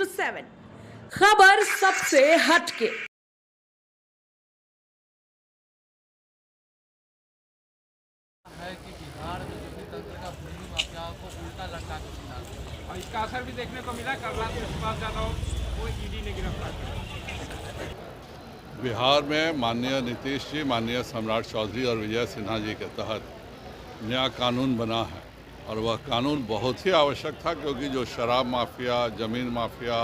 7 खबर सबसे हटके। है कि बिहार में जो भी तंत्र का भूमि माफिया को उल्टा लटका के चला और इसका असर भी देखने को मिला। कल रात में सुभाष यादव को ईडी ने गिरफ्तार किया। बिहार में माननीय नीतीश जी, माननीय सम्राट चौधरी और विजय सिन्हा जी के तहत नया कानून बना है और वह कानून बहुत ही आवश्यक था, क्योंकि जो शराब माफिया, ज़मीन माफिया,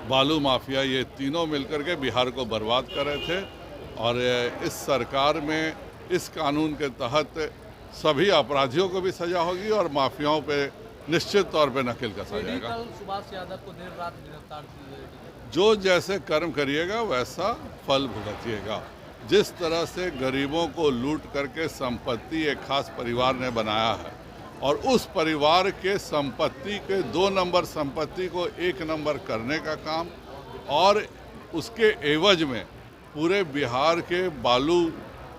बालू माफिया, ये तीनों मिलकर के बिहार को बर्बाद कर रहे थे। और इस सरकार में इस कानून के तहत सभी अपराधियों को भी सजा होगी और माफियाओं पे निश्चित तौर पे नकेल कसा जाएगा। कल सुभाष यादव को देर रात गिरफ्तार किया। जो जैसे कर्म करिएगा वैसा फल भुगतिएगा। जिस तरह से गरीबों को लूट करके संपत्ति एक खास परिवार ने बनाया है और उस परिवार के संपत्ति के 2 नंबर संपत्ति को 1 नंबर करने का काम और उसके एवज में पूरे बिहार के बालू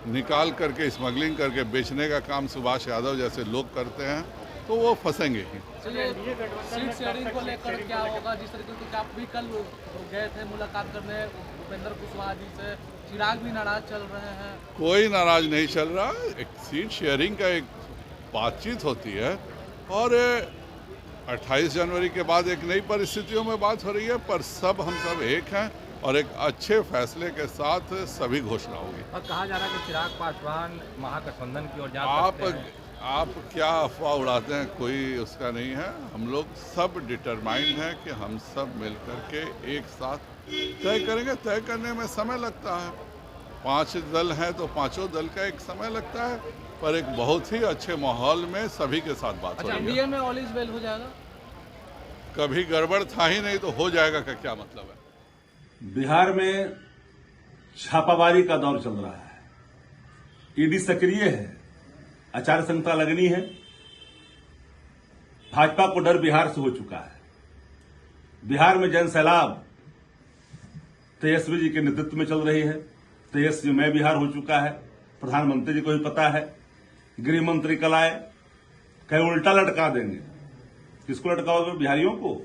निकाल करके स्मगलिंग करके बेचने का काम सुभाष यादव जैसे लोग करते हैं, तो वो फंसेंगे ही। सीट शेयरिंग को लेकर क्या होगा? जिस तरीके से आप भी कल गए थे मुलाकात करने उपेंद्र कुशवाहा जी से, चिराग भी नाराज चल रहे हैं। कोई नाराज नहीं चल रहा। एक सीट शेयरिंग का एक बातचीत होती है और 28 जनवरी के बाद एक नई परिस्थितियों में बात हो रही है, पर हम सब एक हैं और एक अच्छे फैसले के साथ सभी घोषणा होगी। और कहा जा रहा है कि चिराग पासवान महागठबंधन की ओर जा सकते हैं। आप क्या अफवाह उड़ाते हैं, कोई उसका नहीं है। हम लोग सब डिटरमाइंड हैं कि हम सब मिलकर के एक साथ तय करेंगे। तय करने में समय लगता है, 5 दल हैं तो 5 दल का एक समय लगता है, पर एक बहुत ही अच्छे माहौल में सभी के साथ बात हो रही है। एनडीए में ऑल इज वेल हो जाएगा? कभी गड़बड़ था ही नहीं तो हो जाएगा का क्या मतलब है? बिहार में छापामारी का दौर चल रहा है। ईडी सक्रिय है, आचार संहिता लगनी है। भाजपा को डर बिहार से हो चुका है। बिहार में जन सैलाब तेजस्वी जी के नेतृत्व में चल रही है। तेजस्वी बिहार हो चुका है, प्रधानमंत्री जी को भी पता है। गृह मंत्री कल आए, कहीं उल्टा लटका देंगे। किसको लटकाओगे? बिहारियों को।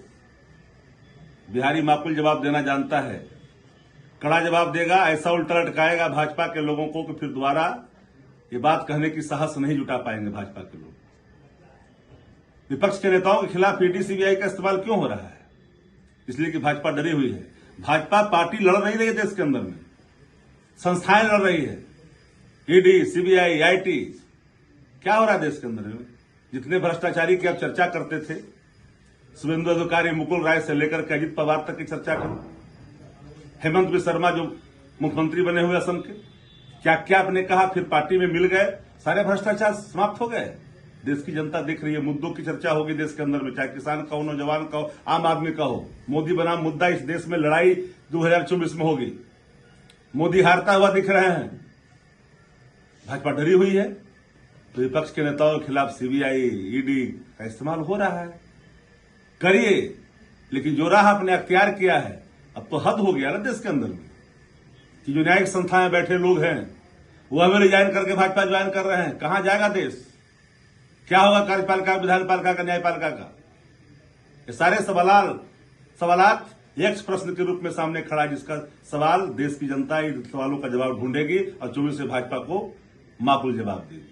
बिहारी माकुल जवाब देना जानता है, कड़ा जवाब देगा। ऐसा उल्टा लटकाएगा भाजपा के लोगों को कि फिर दोबारा ये बात कहने की साहस नहीं जुटा पाएंगे भाजपा के लोग। विपक्ष के नेताओं के खिलाफ ईडी सीबीआई का इस्तेमाल क्यों हो रहा है? इसलिए कि भाजपा डरी हुई है। भाजपा पार्टी लड़ नहीं रही है देश के अंदर में, संस्थाएं लड़ रही है। ईडी, सीबीआई, आईटी, क्या हो रहा है देश के अंदर में? जितने भ्रष्टाचारी की आप चर्चा करते थे, शुभेंदु अधिकारी, मुकुल राय से लेकर के अजित पवार तक की चर्चा करो, हेमंत बिस्वा शर्मा जो मुख्यमंत्री बने हुए असम के, क्या क्या आपने कहा, फिर पार्टी में मिल गए, सारे भ्रष्टाचार समाप्त हो गए। देश की जनता देख रही है, मुद्दों की चर्चा होगी देश के अंदर में, चाहे किसान का हो, नौजवान का हो, आम आदमी का हो। मोदी बनाम मुद्दा इस देश में लड़ाई 2024 में होगी। मोदी हारता हुआ दिख रहे हैं, भाजपा डरी हुई है, तो विपक्ष के नेताओं के खिलाफ सीबीआई, ईडी का इस्तेमाल हो रहा है। करिए, लेकिन जो राह आपने अख्तियार किया है, अब तो हद हो गया ना देश के अंदर में कि जो न्यायिक संस्था में बैठे लोग हैं वो हमें रिजाइन करके भाजपा ज्वाइन कर रहे हैं। कहां जाएगा देश? क्या होगा कार्यपालिका, विधानपालिका का, न्यायपालिका का? ये सारे सवालात एक प्रश्न के रूप में सामने खड़ा है, जिसका सवाल देश की जनता इन सवालों का जवाब ढूंढेगी और 24 से भाजपा को माकूल जवाब देगी।